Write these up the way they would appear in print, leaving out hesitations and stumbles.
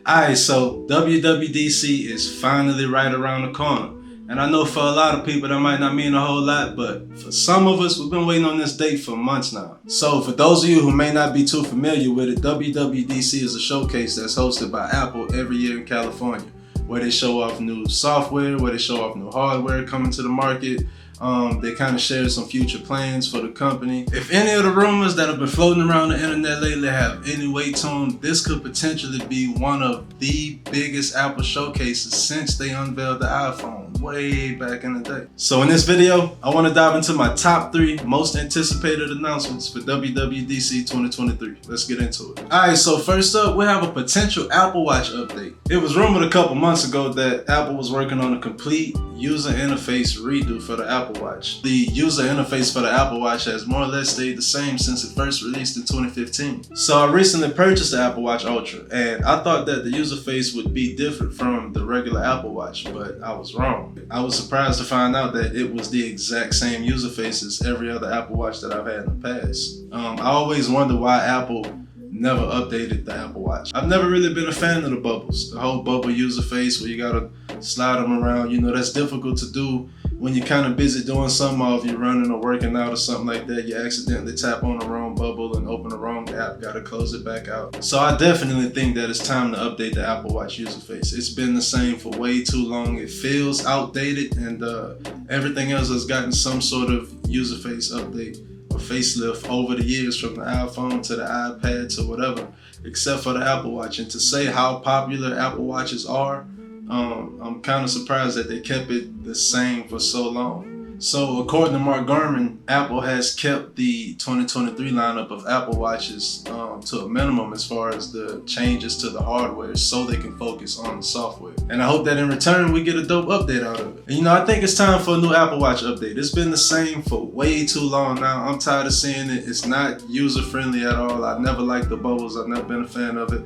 Alright, so WWDC is finally right around the corner. And I know for a lot of people that might not mean a whole lot, but for some of us, we've been waiting on this date for months now. So for those of you who may not be too familiar with it, WWDC is a showcase that's hosted by Apple every year in California, where they show off new software, where they show off new hardware coming to the market. They kind of share some future plans for the company. If any of the rumors that have been floating around the internet lately have any weight to them, this could potentially be one of the biggest Apple showcases since they unveiled the iPhone way back in the day. So in this video, I want to dive into my top 3 most anticipated announcements for WWDC 2023. Let's get into it. Alright, so first up, we have a potential Apple Watch update. It was rumored a couple months ago that Apple was working on a complete user interface redo for the Apple Watch. The user interface for the Apple Watch has more or less stayed the same since it first released in 2015. So I recently purchased the Apple Watch Ultra, and I thought that the user face would be different from the regular Apple Watch, but I was wrong. I was surprised to find out that it was the exact same user face as every other Apple Watch that I've had in the past. I always wondered why Apple never updated the Apple Watch. I've never really been a fan of the bubbles. The whole bubble user face where you gotta slide them around, you know, that's difficult to do when you're kind of busy doing something, or if you're running or working out or something like that, you accidentally tap on the wrong bubble and open the wrong app, gotta close it back out. So I definitely think that it's time to update the Apple Watch user face. It's been the same for way too long. It feels outdated, and everything else has gotten some sort of user face update or facelift over the years, from the iPhone to the iPad to whatever, except for the Apple Watch. And to say how popular Apple Watches are, I'm kind of surprised that they kept it the same for so long. So according to Mark Gurman, Apple has kept the 2023 lineup of Apple Watches to a minimum as far as the changes to the hardware, so they can focus on the software. And I hope that in return we get a dope update out of it. And you know, I think it's time for a new Apple Watch update. It's been the same for way too long now. I'm tired of seeing it. It's not user friendly at all. I never liked the bubbles. I've never been a fan of it.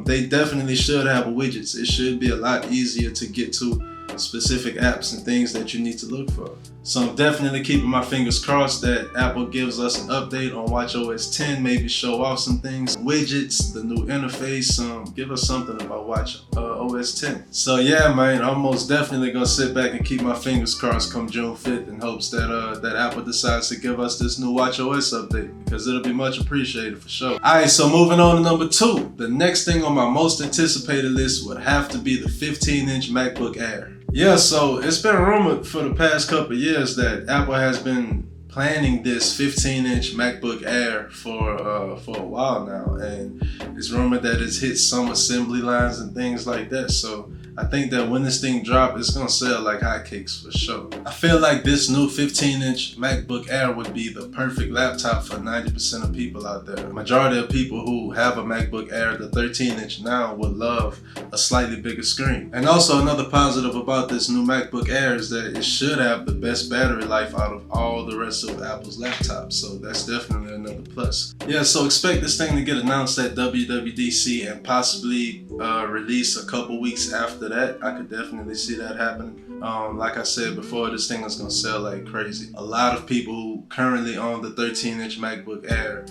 They definitely should have widgets. It should be a lot easier to get to specific apps and things that you need to look for. So I'm definitely keeping my fingers crossed that Apple gives us an update on WatchOS 10, maybe show off some things, widgets, the new interface, give us something about WatchOS 10. So yeah, man, I'm most definitely gonna sit back and keep my fingers crossed come June 5th in hopes that that Apple decides to give us this new WatchOS update, because it'll be much appreciated for sure. Alright, so moving on to number 2. The next thing on my most anticipated list would have to be the 15-inch MacBook Air. Yeah, so it's been rumored for the past couple of years that Apple has been planning this 15-inch MacBook Air for a while now, and it's rumored that it's hit some assembly lines and things like that. So I think that when this thing drops, it's gonna sell like hotcakes for sure. I feel like this new 15-inch MacBook Air would be the perfect laptop for 90% of people out there. The majority of people who have a MacBook Air, the 13-inch now, would love a slightly bigger screen. And also another positive about this new MacBook Air is that it should have the best battery life out of all the rest of Apple's laptops. So that's definitely another plus. Yeah, so expect this thing to get announced at WWDC and possibly release a couple weeks after that. I could definitely see that happening. Like I said before, this thing is gonna sell like crazy. A lot of people who currently own the 13-inch MacBook Air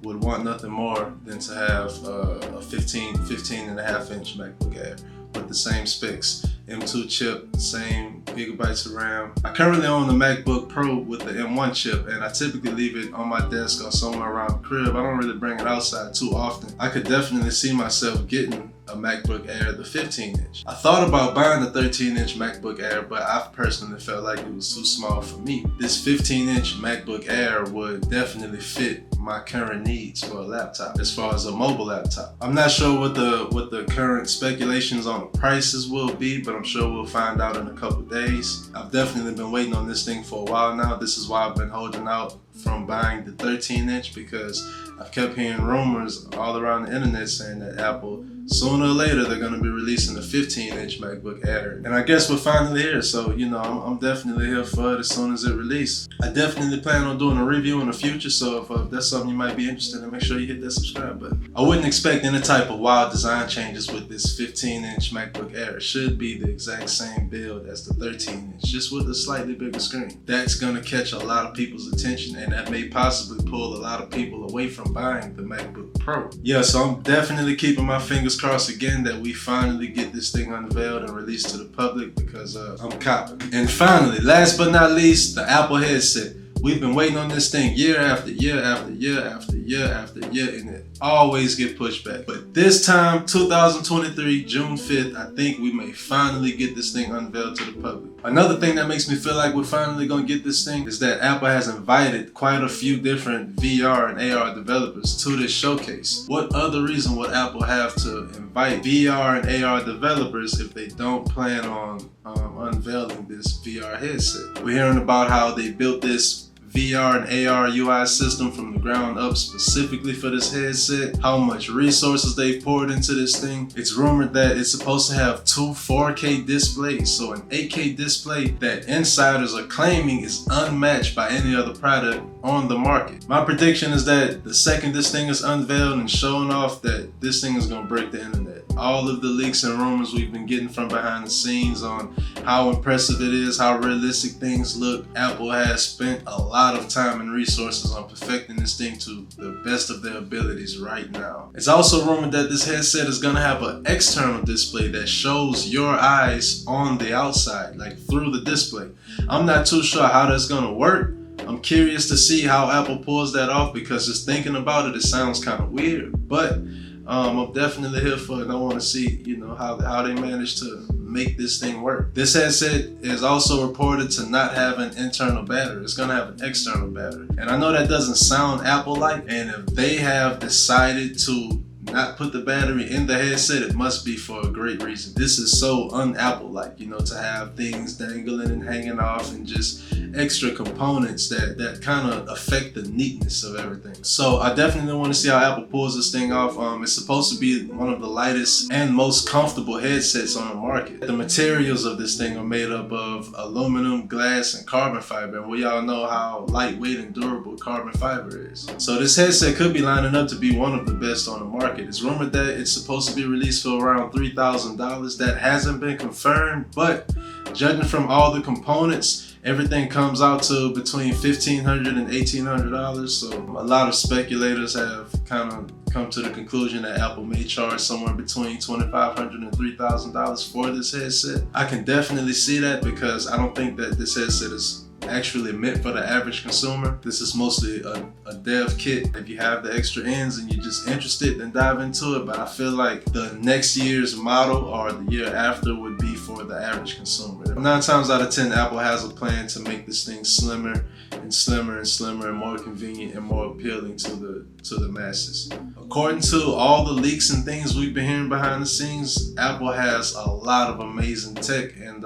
would want nothing more than to have a 15.5-inch MacBook Air with the same specs. M2 chip, same gigabytes of RAM. I currently own the MacBook Pro with the M1 chip, and I typically leave it on my desk or somewhere around the crib. I don't really bring it outside too often. I could definitely see myself getting a MacBook Air, the 15-inch. I thought about buying the 13-inch MacBook Air, but I personally felt like it was too small for me. This 15-inch MacBook Air would definitely fit my current needs for a laptop, as far as a mobile laptop. I'm not sure what the current speculations on the prices will be, but I'm sure we'll find out in a couple days. I've definitely been waiting on this thing for a while now. This is why I've been holding out from buying the 13-inch, because I've kept hearing rumors all around the internet saying that Apple, sooner or later, they're going to be releasing the 15-inch MacBook Air. And I guess we're finally here, so you know, I'm definitely here for it as soon as it releases. I definitely plan on doing a review in the future, so if that's something you might be interested in, make sure you hit that subscribe button. I wouldn't expect any type of wild design changes with this 15-inch MacBook Air. It should be the exact same build as the 13-inch, just with a slightly bigger screen. That's going to catch a lot of people's attention, and that may possibly pull a lot of people away from buying the MacBook Pro. Yeah, so I'm definitely keeping my fingers fingers crossed again that we finally get this thing unveiled and released to the public, because I'm copping. And finally, last but not least, the Apple headset. We've been waiting on this thing year after year after year after year after year, and it always get pushed back. But this time, 2023, June 5th, I think we may finally get this thing unveiled to the public. Another thing that makes me feel like we're finally gonna get this thing is that Apple has invited quite a few different VR and AR developers to this showcase. What other reason would Apple have to invite VR and AR developers if they don't plan on unveiling this VR headset? We're hearing about how they built this VR and AR UI system from the ground up specifically for this headset, how much resources they've poured into this thing. It's rumored that it's supposed to have two 4K displays, so an 8K display that insiders are claiming is unmatched by any other product on the market. My prediction is that the second this thing is unveiled and shown off, that this thing is going to break the internet. All of the leaks and rumors we've been getting from behind the scenes on how impressive it is, how realistic things look, Apple has spent a lot of time and resources on perfecting this thing to the best of their abilities right now. It's also rumored that this headset is going to have an external display that shows your eyes on the outside, like through the display. I'm not too sure how that's going to work. I'm curious to see how Apple pulls that off, because just thinking about it, it sounds kind of weird. But I'm definitely here for it. I want to see, how they manage to make this thing work. This headset is also reported to not have an internal battery. It's gonna have an external battery. And I know that doesn't sound Apple-like, and if they have decided to not put the battery in the headset, it must be for a great reason. This is so un-Apple-like, to have things dangling and hanging off and just extra components that kind of affect the neatness of everything. So I definitely want to see how Apple pulls this thing off. It's supposed to be one of the lightest and most comfortable headsets on the market. The materials of this thing are made up of aluminum, glass, and carbon fiber, and we all know how lightweight and durable carbon fiber is. So this headset could be lining up to be one of the best on the market. It's rumored that it's supposed to be released for around $3,000. That hasn't been confirmed, but judging from all the components, everything comes out to between $1,500 and $1,800. So a lot of speculators have kind of come to the conclusion that Apple may charge somewhere between $2,500 and $3,000 for this headset. I can definitely see that, because I don't think that this headset is actually meant for the average consumer. This is mostly a dev kit. If you have the extra ends and you're just interested, then dive into it. But I feel like the next year's model or the year after would be for the average consumer. 9 times out of 10, Apple has a plan to make this thing slimmer and slimmer and slimmer and more convenient and more appealing to the masses. According to all the leaks and things we've been hearing behind the scenes, Apple has a lot of amazing tech and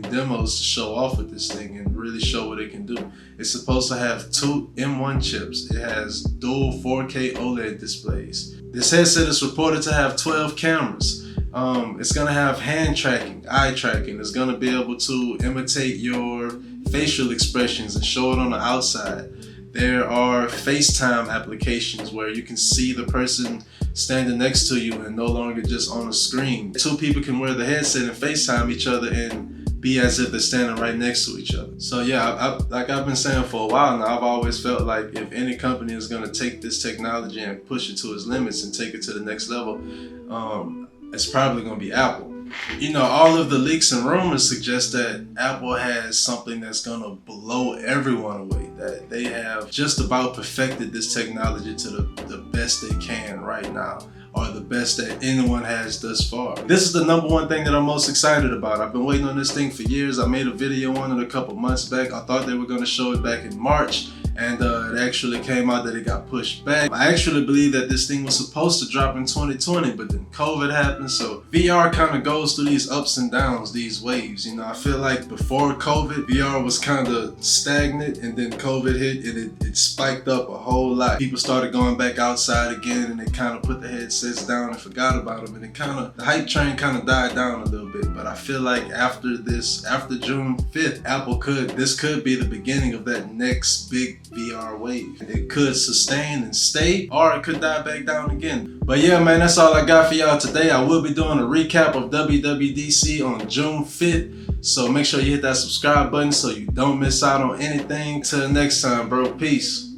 demos to show off with this thing and really show what it can do. It's supposed to have 2 M1 chips. It has dual 4K OLED displays. This headset is reported to have 12 cameras. It's gonna have hand tracking, eye tracking. It's gonna be able to imitate your facial expressions and show it on the outside. There are FaceTime applications where you can see the person standing next to you and no longer just on a screen. 2 people can wear the headset and FaceTime each other and be as if they're standing right next to each other. So yeah, like I've been saying for a while now, I've always felt like if any company is gonna take this technology and push it to its limits and take it to the next level, it's probably gonna be Apple. All of the leaks and rumors suggest that Apple has something that's gonna blow everyone away, that they have just about perfected this technology to the best they can right now, or the best that anyone has thus far. This is the #1 thing that I'm most excited about. I've been waiting on this thing for years. I made a video on it a couple months back. I thought they were gonna show it back in March, and it actually came out that it got pushed back. I actually believe that this thing was supposed to drop in 2020, but then COVID happened, so VR kind of goes through these ups and downs, these waves. I feel like before COVID, VR was kind of stagnant, and then COVID hit and it spiked up a whole lot. People started going back outside again, and they kind of put the headsets down and forgot about them, and the hype train kind of died down a little bit. But I feel like after June 5th, this could be the beginning of that next big VR wave. It could sustain and stay, or it could die back down again. But yeah, man, that's all I got for y'all today. I will be doing a recap of WWDC on June 5th. So make sure you hit that subscribe button so you don't miss out on anything. Till next time, bro. Peace.